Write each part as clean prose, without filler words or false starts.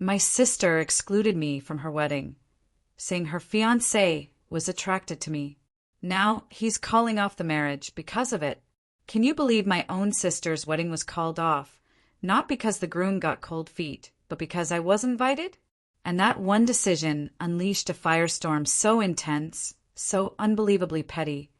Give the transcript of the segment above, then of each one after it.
My sister excluded me from her wedding, saying her fiancé was attracted to me. Now he's calling off the marriage because of it. Can you believe my own sister's wedding was called off, not because the groom got cold feet, but because I was invited? And that one decision unleashed a firestorm so intense, so unbelievably petty,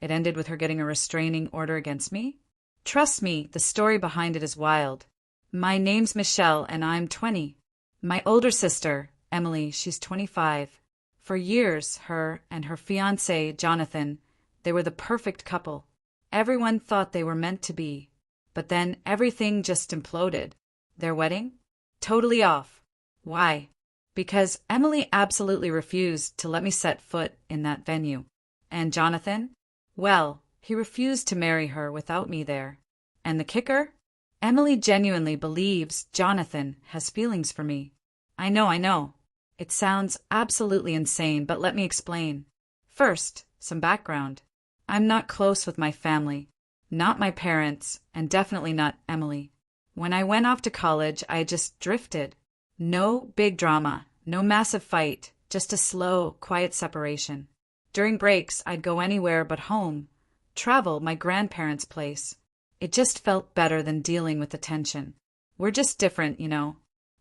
it ended with her getting a restraining order against me? Trust me, the story behind it is wild. My name's Michelle and I'm 20. My older sister, Emily, she's 25. For years, her and her fiancé, Jonathan, they were the perfect couple. Everyone thought they were meant to be. But then everything just imploded. Their wedding? Totally off. Why? Because Emily absolutely refused to let me set foot in that venue. And Jonathan? Well, he refused to marry her without me there. And the kicker? Emily genuinely believes Jonathan has feelings for me. I know. It sounds absolutely insane, but let me explain. First, some background. I'm not close with my family. Not my parents, and definitely not Emily. When I went off to college, I just drifted. No big drama, no massive fight, just a slow, quiet separation. During breaks, I'd go anywhere but home, travel my grandparents' place. It just felt better than dealing with the tension. We're just different,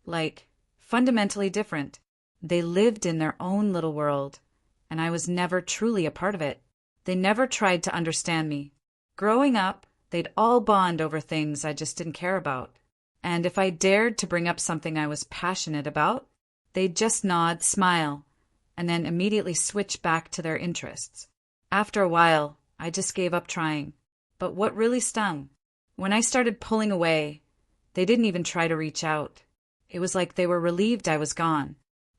like, fundamentally different. They lived in their own little world, and I was never truly a part of it. They never tried to understand me. Growing up, they'd all bond over things I just didn't care about. And if I dared to bring up something I was passionate about, they'd just nod, smile, and then immediately switch back to their interests. After a while, I just gave up trying. But what really stung? When I started pulling away, they didn't even try to reach out. It was like they were relieved I was gone.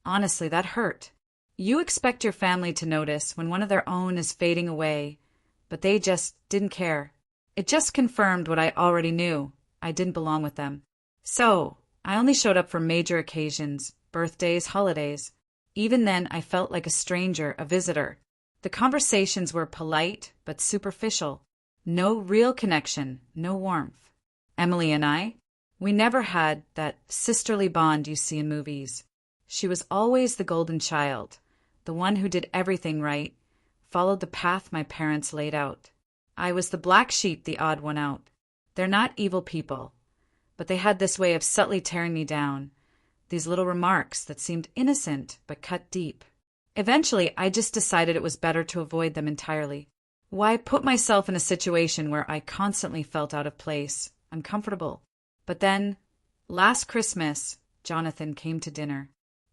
Honestly, that hurt. You expect your family to notice when one of their own is fading away, but they just didn't care. It just confirmed what I already knew. I didn't belong with them. So, I only showed up for major occasions, birthdays, holidays. Even then, I felt like a stranger, a visitor. The conversations were polite, but superficial. No real connection, no warmth. Emily and I, we never had that sisterly bond you see in movies. She was always the golden child, the one who did everything right, followed the path my parents laid out. I was the black sheep, the odd one out. They're not evil people, but they had this way of subtly tearing me down, these little remarks that seemed innocent but cut deep. Eventually, I just decided it was better to avoid them entirely. Why put myself in a situation where I constantly felt out of place, uncomfortable? But then, last Christmas, Jonathan came to dinner.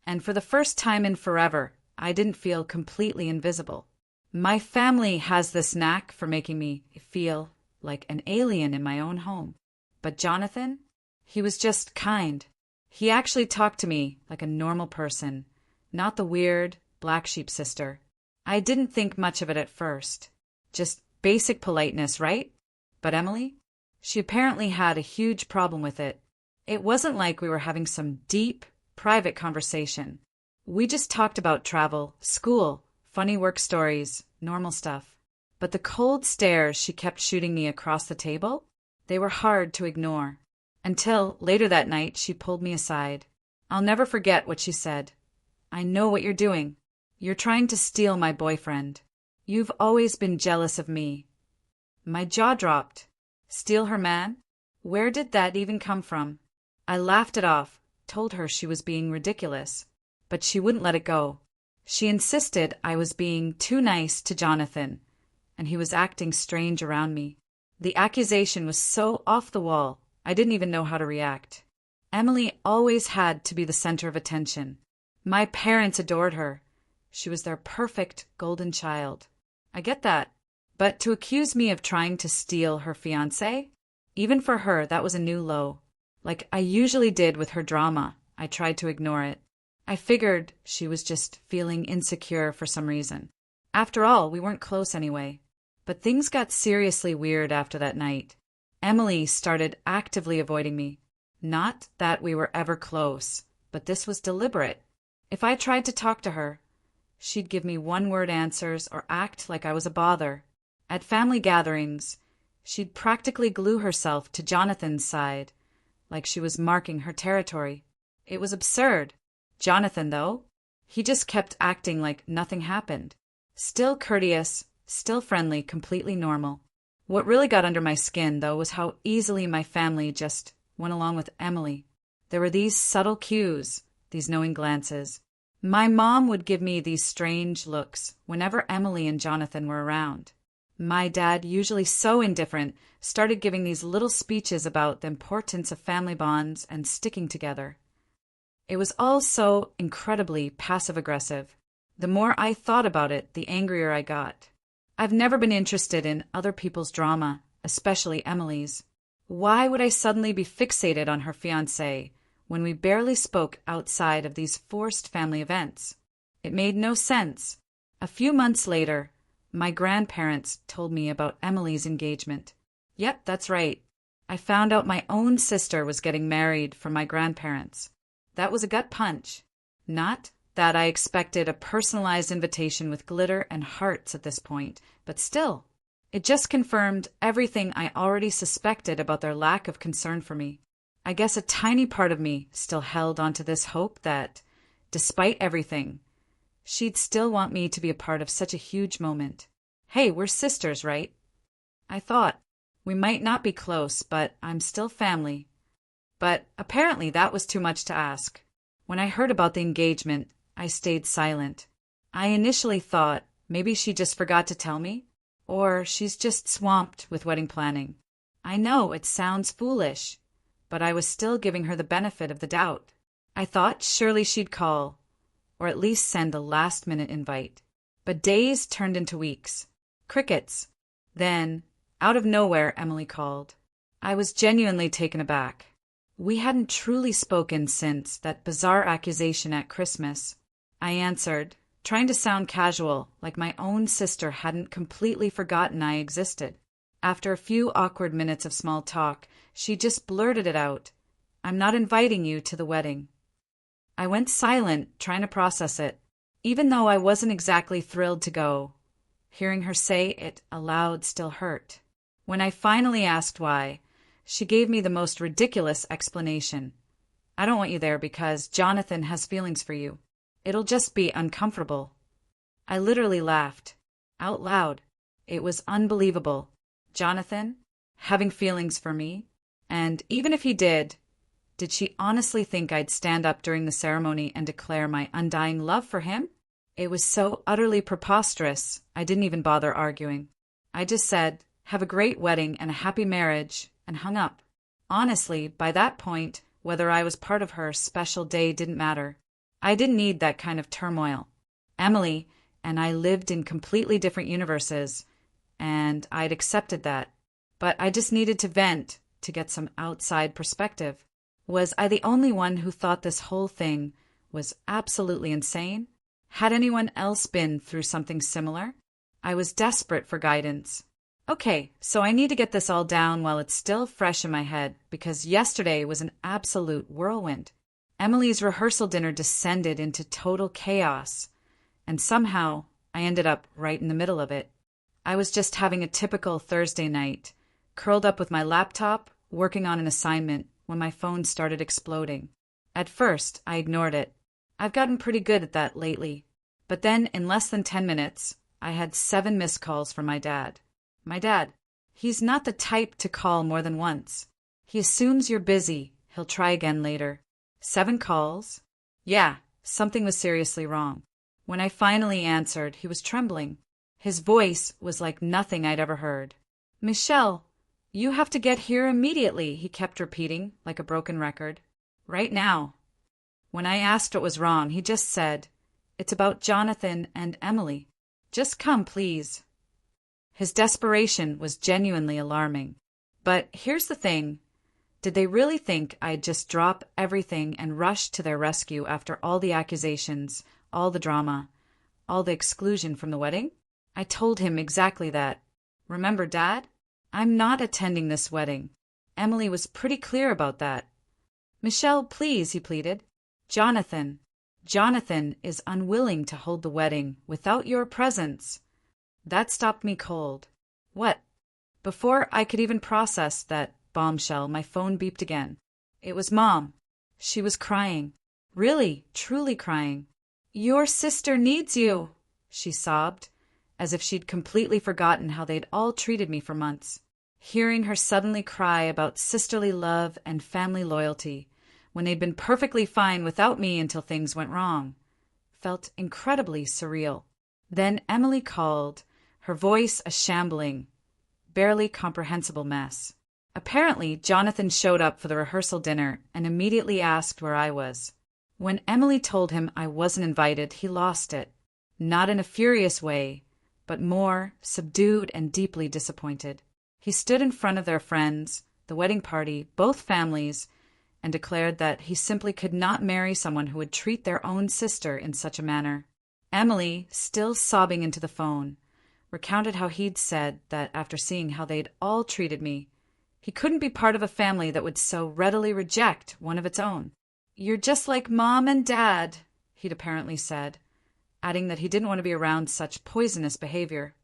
And for the first time in forever, I didn't feel completely invisible. My family has this knack for making me feel like an alien in my own home. But Jonathan, he was just kind. He actually talked to me like a normal person, not the weird black sheep sister. I didn't think much of it at first. Just basic politeness, right? But Emily? She apparently had a huge problem with it. It wasn't like we were having some deep, private conversation. We just talked about travel, school, funny work stories, normal stuff. But the cold stares she kept shooting me across the table, they were hard to ignore. Until, later that night, she pulled me aside. I'll never forget what she said. I know what you're doing. You're trying to steal my boyfriend. You've always been jealous of me. My jaw dropped. Steal her man? Where did that even come from? I laughed it off, told her she was being ridiculous. But she wouldn't let it go. She insisted I was being too nice to Jonathan, and he was acting strange around me. The accusation was so off the wall, I didn't even know how to react. Emily always had to be the center of attention. My parents adored her. She was their perfect golden child. I get that. But to accuse me of trying to steal her fiancé? Even for her, that was a new low. Like I usually did with her drama, I tried to ignore it. I figured she was just feeling insecure for some reason. After all, we weren't close anyway. But things got seriously weird after that night. Emily started actively avoiding me. Not that we were ever close, but this was deliberate. If I tried to talk to her, she'd give me one-word answers or act like I was a bother. At family gatherings, she'd practically glue herself to Jonathan's side, like she was marking her territory. It was absurd. Jonathan, though, he just kept acting like nothing happened. Still courteous, still friendly, completely normal. What really got under my skin, though, was how easily my family just went along with Emily. There were these subtle cues, these knowing glances. My mom would give me these strange looks whenever Emily and Jonathan were around. My dad, usually so indifferent, started giving these little speeches about the importance of family bonds and sticking together. It was all so incredibly passive-aggressive. The more I thought about it, the angrier I got. I've never been interested in other people's drama, especially Emily's. Why would I suddenly be fixated on her fiancé when we barely spoke outside of these forced family events? It made no sense. A few months later, my grandparents told me about Emily's engagement. Yep, that's right. I found out my own sister was getting married from my grandparents. That was a gut punch. Not that I expected a personalized invitation with glitter and hearts at this point, but still, it just confirmed everything I already suspected about their lack of concern for me. I guess a tiny part of me still held onto this hope that, despite everything, she'd still want me to be a part of such a huge moment. Hey, we're sisters, right? I thought. We might not be close, but I'm still family. But apparently that was too much to ask. When I heard about the engagement, I stayed silent. I initially thought maybe she just forgot to tell me, or she's just swamped with wedding planning. I know it sounds foolish, but I was still giving her the benefit of the doubt. I thought surely she'd call, or at least send a last-minute invite. But days turned into weeks. Crickets. Then, out of nowhere, Emily called. I was genuinely taken aback. We hadn't truly spoken since that bizarre accusation at Christmas. I answered, trying to sound casual, like my own sister hadn't completely forgotten I existed. After a few awkward minutes of small talk, she just blurted it out. I'm not inviting you to the wedding. I went silent, trying to process it. Even though I wasn't exactly thrilled to go, hearing her say it aloud still hurt. When I finally asked why, she gave me the most ridiculous explanation. I don't want you there because Jonathan has feelings for you. It'll just be uncomfortable. I literally laughed. Out loud. It was unbelievable. Jonathan? Having feelings for me? And even if he did she honestly think I'd stand up during the ceremony and declare my undying love for him? It was so utterly preposterous, I didn't even bother arguing. I just said, have a great wedding and a happy marriage, and hung up. Honestly, by that point, whether I was part of her special day didn't matter. I didn't need that kind of turmoil. Emily and I lived in completely different universes, and I'd accepted that. But I just needed to vent to get some outside perspective. Was I the only one who thought this whole thing was absolutely insane? Had anyone else been through something similar? I was desperate for guidance. Okay, so I need to get this all down while it's still fresh in my head, because yesterday was an absolute whirlwind. Emily's rehearsal dinner descended into total chaos, and somehow I ended up right in the middle of it. I was just having a typical Thursday night, curled up with my laptop, working on an assignment, when my phone started exploding. At first, I ignored it. I've gotten pretty good at that lately. But then, in less than 10 minutes, I had 7 missed calls from my dad. My dad, he's not the type to call more than once. He assumes you're busy. He'll try again later. 7 calls? Yeah, something was seriously wrong. When I finally answered, he was trembling. His voice was like nothing I'd ever heard. Michelle, you have to get here immediately, he kept repeating, like a broken record. Right now. When I asked what was wrong, he just said, it's about Jonathan and Emily. Just come, please. His desperation was genuinely alarming. But here's the thing. Did they really think I'd just drop everything and rush to their rescue after all the accusations, all the drama, all the exclusion from the wedding? I told him exactly that. Remember, Dad? I'm not attending this wedding. Emily was pretty clear about that. Michelle, please, he pleaded. Jonathan is unwilling to hold the wedding without your presence. That stopped me cold. What? Before I could even process that bombshell, my phone beeped again. It was Mom. She was crying. Really, truly crying. "Your sister needs you," she sobbed, as if she'd completely forgotten how they'd all treated me for months. Hearing her suddenly cry about sisterly love and family loyalty, when they'd been perfectly fine without me until things went wrong, felt incredibly surreal. Then Emily called, her voice a shambling, barely comprehensible mess. Apparently, Jonathan showed up for the rehearsal dinner and immediately asked where I was. When Emily told him I wasn't invited, he lost it. Not in a furious way, but more subdued and deeply disappointed. He stood in front of their friends, the wedding party, both families, and declared that he simply could not marry someone who would treat their own sister in such a manner. Emily, still sobbing into the phone, recounted how he'd said that after seeing how they'd all treated me, he couldn't be part of a family that would so readily reject one of its own. "You're just like Mom and Dad," he'd apparently said, adding that he didn't want to be around such poisonous behavior.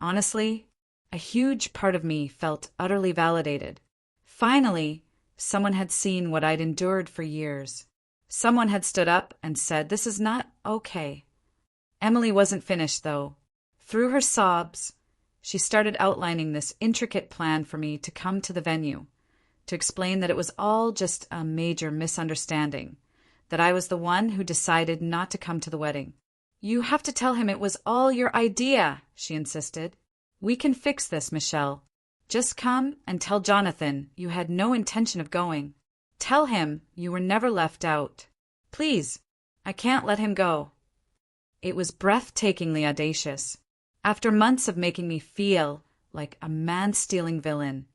Honestly, a huge part of me felt utterly validated. Finally, someone had seen what I'd endured for years. Someone had stood up and said, "This is not okay." Emily wasn't finished, though. Through her sobs, she started outlining this intricate plan for me to come to the venue, to explain that it was all just a major misunderstanding, that I was the one who decided not to come to the wedding. "You have to tell him it was all your idea," she insisted. "We can fix this, Michelle. Just come and tell Jonathan you had no intention of going. Tell him you were never left out. Please, I can't let him go." It was breathtakingly audacious. After months of making me feel like a man-stealing villain,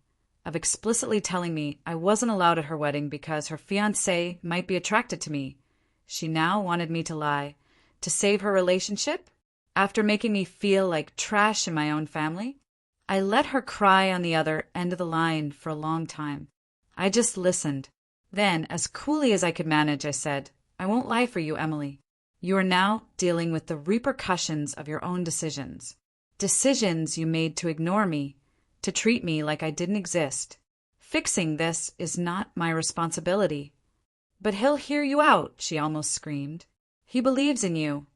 of explicitly telling me I wasn't allowed at her wedding because her fiancé might be attracted to me, she now wanted me to lie, to save her relationship? After making me feel like trash in my own family? I let her cry on the other end of the line for a long time. I just listened. Then, as coolly as I could manage, I said, "I won't lie for you, Emily. You are now dealing with the repercussions of your own decisions. Decisions you made to ignore me, to treat me like I didn't exist. Fixing this is not my responsibility." "But he'll hear you out," she almost screamed. "He believes in you."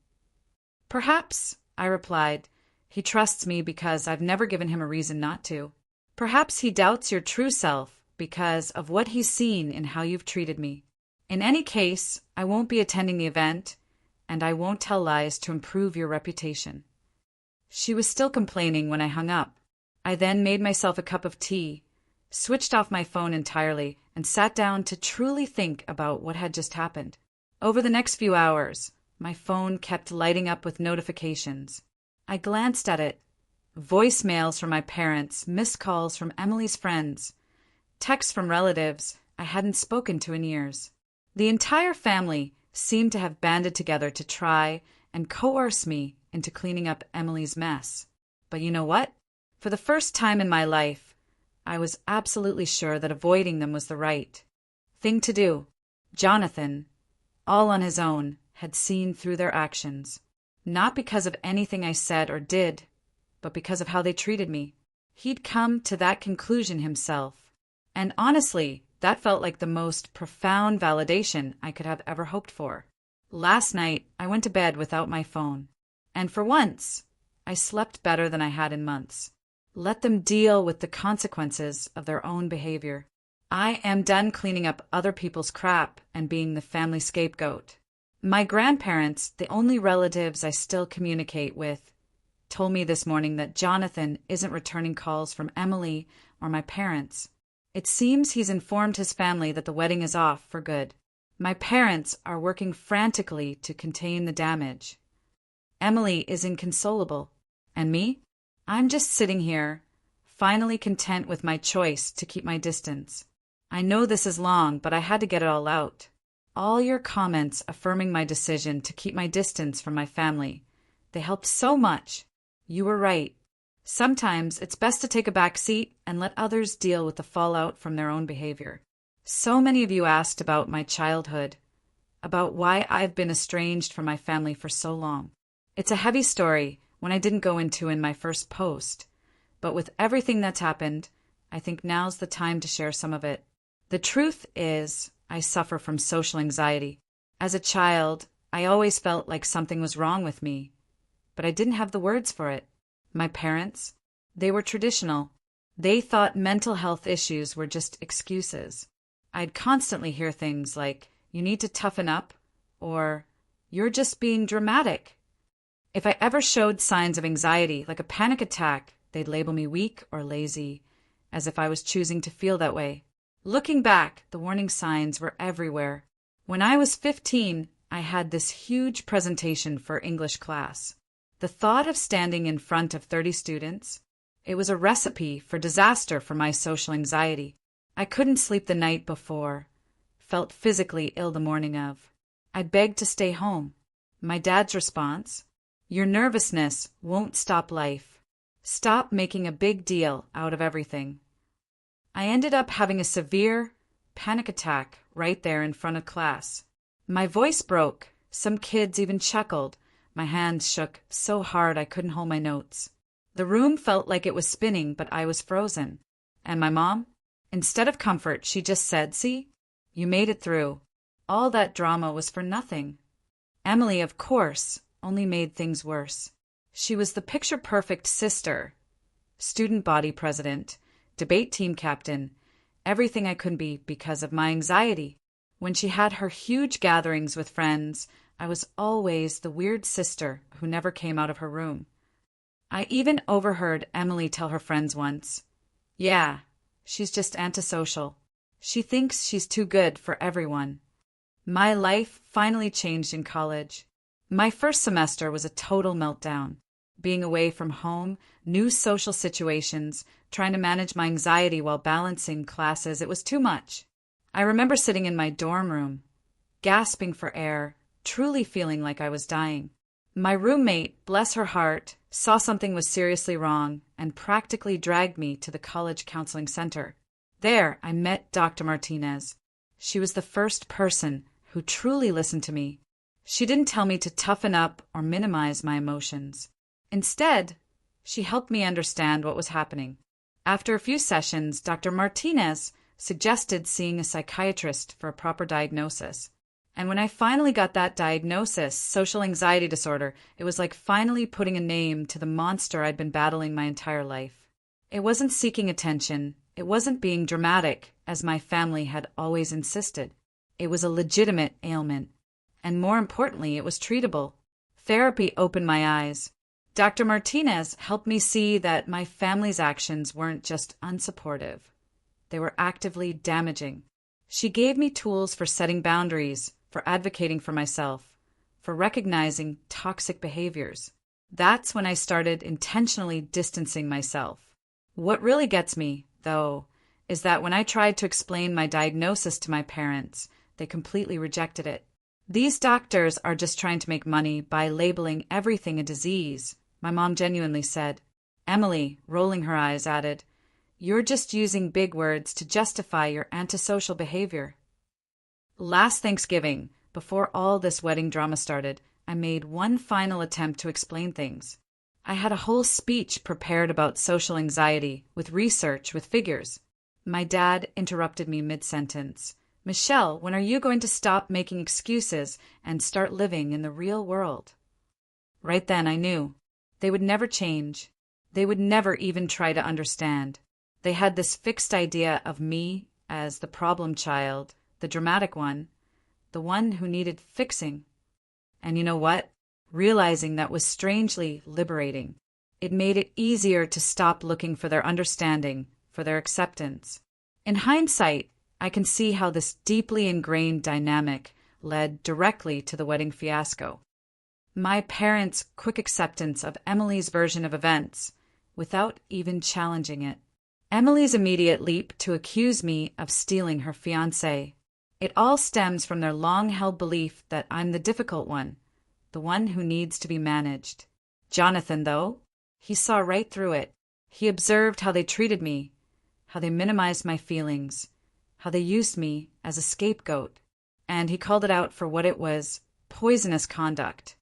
"Perhaps," I replied, "he trusts me because I've never given him a reason not to. Perhaps he doubts your true self because of what he's seen in how you've treated me. In any case, I won't be attending the event, and I won't tell lies to improve your reputation." She was still complaining when I hung up. I then made myself a cup of tea, switched off my phone entirely, and sat down to truly think about what had just happened. Over the next few hours, my phone kept lighting up with notifications. I glanced at it. Voicemails from my parents, missed calls from Emily's friends, texts from relatives I hadn't spoken to in years. The entire family seemed to have banded together to try and coerce me into cleaning up Emily's mess. But you know what? For the first time in my life, I was absolutely sure that avoiding them was the right thing to do. Jonathan, all on his own, had seen through their actions, not because of anything I said or did, but because of how they treated me. He'd come to that conclusion himself. And honestly, that felt like the most profound validation I could have ever hoped for. Last night, I went to bed without my phone. And for once, I slept better than I had in months. Let them deal with the consequences of their own behavior. I am done cleaning up other people's crap and being the family scapegoat. My grandparents, the only relatives I still communicate with, told me this morning that Jonathan isn't returning calls from Emily or my parents. It seems he's informed his family that the wedding is off for good. My parents are working frantically to contain the damage. Emily is inconsolable. And me? I'm just sitting here, finally content with my choice to keep my distance. I know this is long, but I had to get it all out. All your comments affirming my decision to keep my distance from my family, they helped so much. You were right. Sometimes it's best to take a back seat and let others deal with the fallout from their own behavior. So many of you asked about my childhood, about why I've been estranged from my family for so long. It's a heavy story, one I didn't go into in my first post, but with everything that's happened, I think now's the time to share some of it. The truth is, I suffer from social anxiety. As a child, I always felt like something was wrong with me, but I didn't have the words for it. My parents, they were traditional. They thought mental health issues were just excuses. I'd constantly hear things like, "You need to toughen up," or "You're just being dramatic." If I ever showed signs of anxiety, like a panic attack, they'd label me weak or lazy, as if I was choosing to feel that way. Looking back, the warning signs were everywhere. When I was 15, I had this huge presentation for English class. The thought of standing in front of 30 students, it was a recipe for disaster for my social anxiety. I couldn't sleep the night before, felt physically ill the morning of. I begged to stay home. My dad's response, "Your nervousness won't stop life. Stop making a big deal out of everything." I ended up having a severe panic attack right there in front of class. My voice broke. Some kids even chuckled. My hands shook so hard I couldn't hold my notes. The room felt like it was spinning, but I was frozen. And my mom? Instead of comfort, she just said, "See? You made it through. All that drama was for nothing." Emily, of course, only made things worse. She was the picture-perfect sister, student body president, debate team captain, everything I couldn't be because of my anxiety. When she had her huge gatherings with friends, I was always the weird sister who never came out of her room. I even overheard Emily tell her friends once, "Yeah, she's just antisocial. She thinks she's too good for everyone." My life finally changed in college. My first semester was a total meltdown. Being away from home, new social situations, trying to manage my anxiety while balancing classes, it was too much. I remember sitting in my dorm room, gasping for air, truly feeling like I was dying. My roommate, bless her heart, saw something was seriously wrong and practically dragged me to the college counseling center. There, I met Dr. Martinez. She was the first person who truly listened to me. She didn't tell me to toughen up or minimize my emotions. Instead, she helped me understand what was happening. After a few sessions, Dr. Martinez suggested seeing a psychiatrist for a proper diagnosis. And when I finally got that diagnosis, social anxiety disorder, it was like finally putting a name to the monster I'd been battling my entire life. It wasn't seeking attention. It wasn't being dramatic, as my family had always insisted. It was a legitimate ailment. And more importantly, it was treatable. Therapy opened my eyes. Dr. Martinez helped me see that my family's actions weren't just unsupportive. They were actively damaging. She gave me tools for setting boundaries, for advocating for myself, for recognizing toxic behaviors. That's when I started intentionally distancing myself. What really gets me, though, is that when I tried to explain my diagnosis to my parents, they completely rejected it. "These doctors are just trying to make money by labeling everything a disease," my mom genuinely said. Emily, rolling her eyes, added, "You're just using big words to justify your antisocial behavior." Last Thanksgiving, before all this wedding drama started, I made one final attempt to explain things. I had a whole speech prepared about social anxiety, with research, with figures. My dad interrupted me mid-sentence. "Michelle, when are you going to stop making excuses and start living in the real world?" Right then I knew. They would never change. They would never even try to understand. They had this fixed idea of me as the problem child, the dramatic one, the one who needed fixing. And you know what? Realizing that was strangely liberating. It made it easier to stop looking for their understanding, for their acceptance. In hindsight, I can see how this deeply ingrained dynamic led directly to the wedding fiasco. My parents' quick acceptance of Emily's version of events, without even challenging it. Emily's immediate leap to accuse me of stealing her fiancé. It all stems from their long-held belief that I'm the difficult one, the one who needs to be managed. Jonathan, though, he saw right through it. He observed how they treated me, how they minimized my feelings, how they used me as a scapegoat, and he called it out for what it was: poisonous conduct.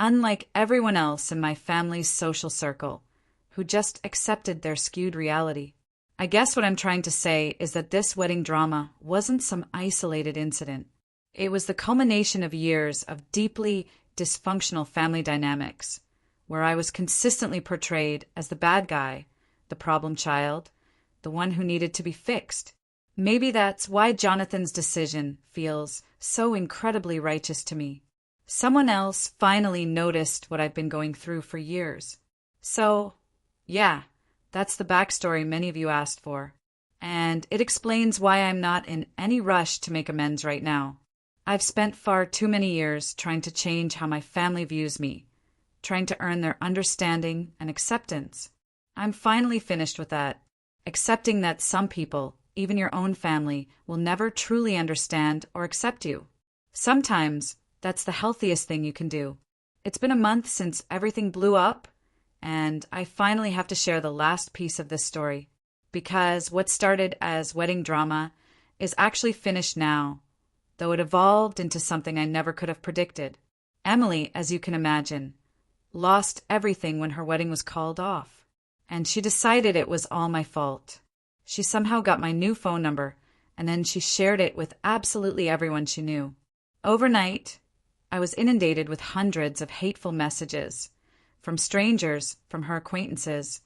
Unlike everyone else in my family's social circle, who just accepted their skewed reality, I guess what I'm trying to say is that this wedding drama wasn't some isolated incident. It was the culmination of years of deeply dysfunctional family dynamics, where I was consistently portrayed as the bad guy, the problem child, the one who needed to be fixed. Maybe that's why Jonathan's decision feels so incredibly righteous to me. Someone else finally noticed what I've been going through for years. So, yeah, that's the backstory many of you asked for. And it explains why I'm not in any rush to make amends right now. I've spent far too many years trying to change how my family views me, trying to earn their understanding and acceptance. I'm finally finished with that, accepting that some people, even your own family, will never truly understand or accept you. Sometimes that's the healthiest thing you can do. It's been a month since everything blew up, and I finally have to share the last piece of this story, because what started as wedding drama is actually finished now, though it evolved into something I never could have predicted. Emily, as you can imagine, lost everything when her wedding was called off, and she decided it was all my fault. She somehow got my new phone number, and then she shared it with absolutely everyone she knew. Overnight, I was inundated with hundreds of hateful messages, from strangers, from her acquaintances,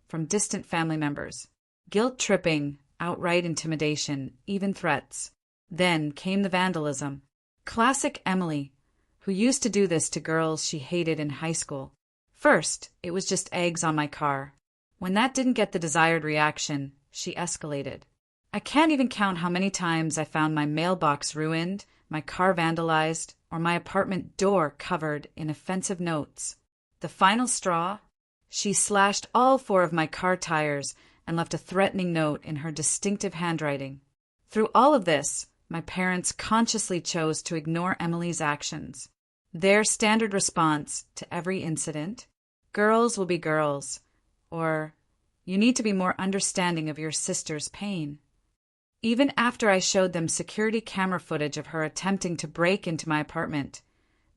from distant family members. Guilt-tripping, outright intimidation, even threats. Then came the vandalism. Classic Emily, who used to do this to girls she hated in high school. First, it was just eggs on my car. When that didn't get the desired reaction, she escalated. I can't even count how many times I found my mailbox ruined, my car vandalized, or my apartment door covered in offensive notes. The final straw? She slashed all 4 of my car tires and left a threatening note in her distinctive handwriting. Through all of this, my parents consciously chose to ignore Emily's actions. Their standard response to every incident: girls will be girls, or you need to be more understanding of your sister's pain. Even after I showed them security camera footage of her attempting to break into my apartment,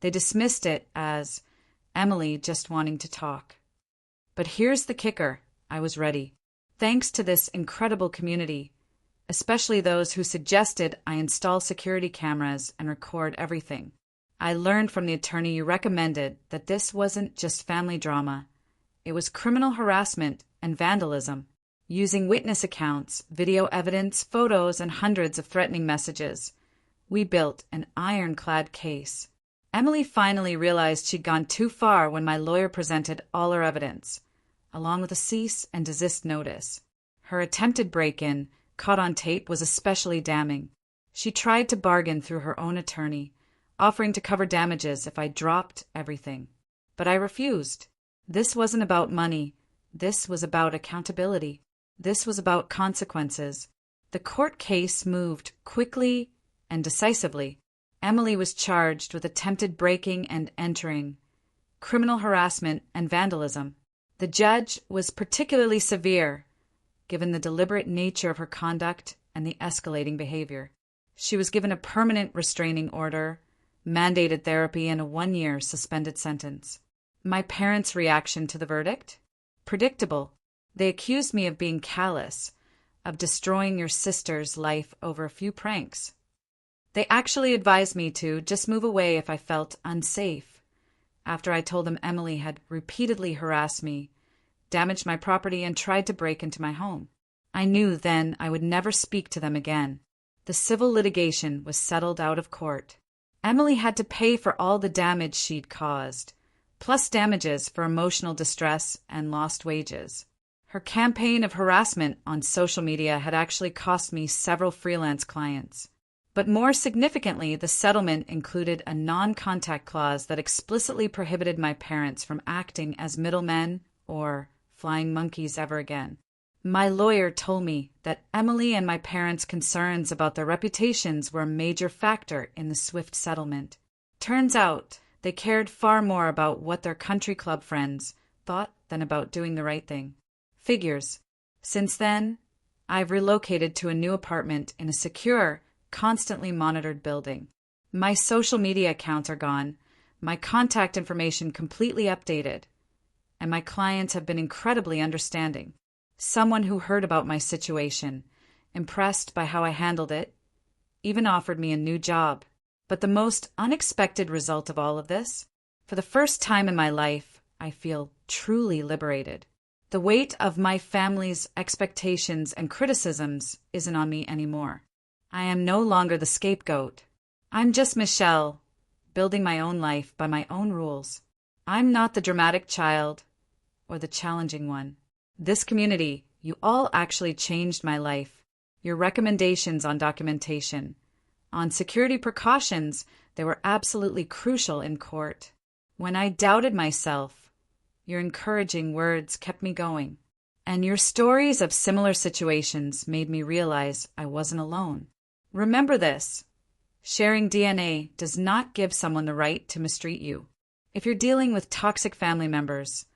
they dismissed it as Emily just wanting to talk. But here's the kicker: I was ready. Thanks to this incredible community, especially those who suggested I install security cameras and record everything. I learned from the attorney you recommended that this wasn't just family drama. It was criminal harassment and vandalism, using witness accounts, video evidence, photos, and hundreds of threatening messages. We built an ironclad case. Emily finally realized she'd gone too far when my lawyer presented all her evidence, along with a cease and desist notice. Her attempted break-in, caught on tape, was especially damning. She tried to bargain through her own attorney, offering to cover damages if I dropped everything. But I refused. This wasn't about money. This was about accountability. This was about consequences. The court case moved quickly and decisively. Emily was charged with attempted breaking and entering, criminal harassment, and vandalism. The judge was particularly severe, given the deliberate nature of her conduct and the escalating behavior. She was given a permanent restraining order, mandated therapy, and a 1-year suspended sentence. My parents' reaction to the verdict? Predictable. They accused me of being callous, of destroying your sister's life over a few pranks. They actually advised me to just move away if I felt unsafe, after I told them Emily had repeatedly harassed me, damaged my property, and tried to break into my home. I knew then I would never speak to them again. The civil litigation was settled out of court. Emily had to pay for all the damage she'd caused, plus damages for emotional distress and lost wages. Her campaign of harassment on social media had actually cost me several freelance clients. But more significantly, the settlement included a non-contact clause that explicitly prohibited my parents from acting as middlemen or flying monkeys ever again. My lawyer told me that Emily and my parents' concerns about their reputations were a major factor in the swift settlement. Turns out, they cared far more about what their country club friends thought than about doing the right thing. Figures. Since then, I've relocated to a new apartment in a secure, constantly monitored building. My social media accounts are gone, my contact information completely updated, and my clients have been incredibly understanding. Someone who heard about my situation, impressed by how I handled it, even offered me a new job. But the most unexpected result of all of this, for the first time in my life, I feel truly liberated. The weight of my family's expectations and criticisms isn't on me anymore. I am no longer the scapegoat. I'm just Michelle, building my own life by my own rules. I'm not the dramatic child or the challenging one. This community, you all actually changed my life. Your recommendations on documentation, on security precautions, they were absolutely crucial in court. When I doubted myself, your encouraging words kept me going. And your stories of similar situations made me realize I wasn't alone. Remember this. Sharing DNA does not give someone the right to mistreat you. If you're dealing with toxic family members,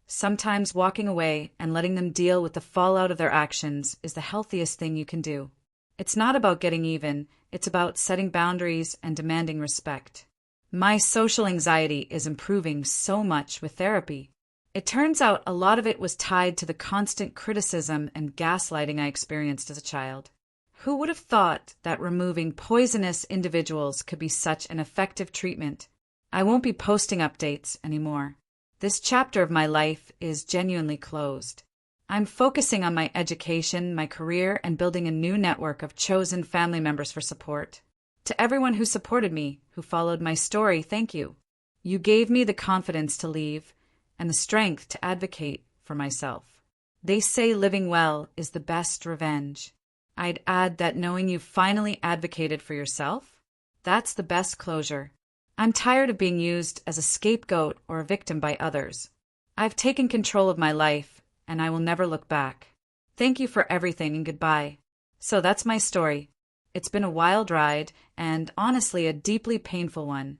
sometimes walking away and letting them deal with the fallout of their actions is the healthiest thing you can do. It's not about getting even, it's about setting boundaries and demanding respect. My social anxiety is improving so much with therapy. It turns out a lot of it was tied to the constant criticism and gaslighting I experienced as a child. Who would have thought that removing poisonous individuals could be such an effective treatment? I won't be posting updates anymore. This chapter of my life is genuinely closed. I'm focusing on my education, my career, and building a new network of chosen family members for support. To everyone who supported me, who followed my story, thank you. You gave me the confidence to leave and the strength to advocate for myself. They say living well is the best revenge. I'd add that knowing you finally advocated for yourself, that's the best closure. I'm tired of being used as a scapegoat or a victim by others. I've taken control of my life, and I will never look back. Thank you for everything and goodbye. So that's my story. It's been a wild ride, and honestly a deeply painful one.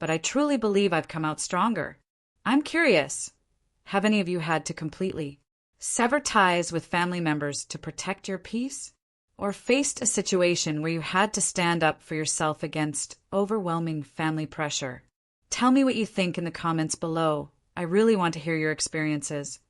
But I truly believe I've come out stronger. I'm curious, have any of you had to completely sever ties with family members to protect your peace? Or faced a situation where you had to stand up for yourself against overwhelming family pressure? Tell me what you think in the comments below. I really want to hear your experiences.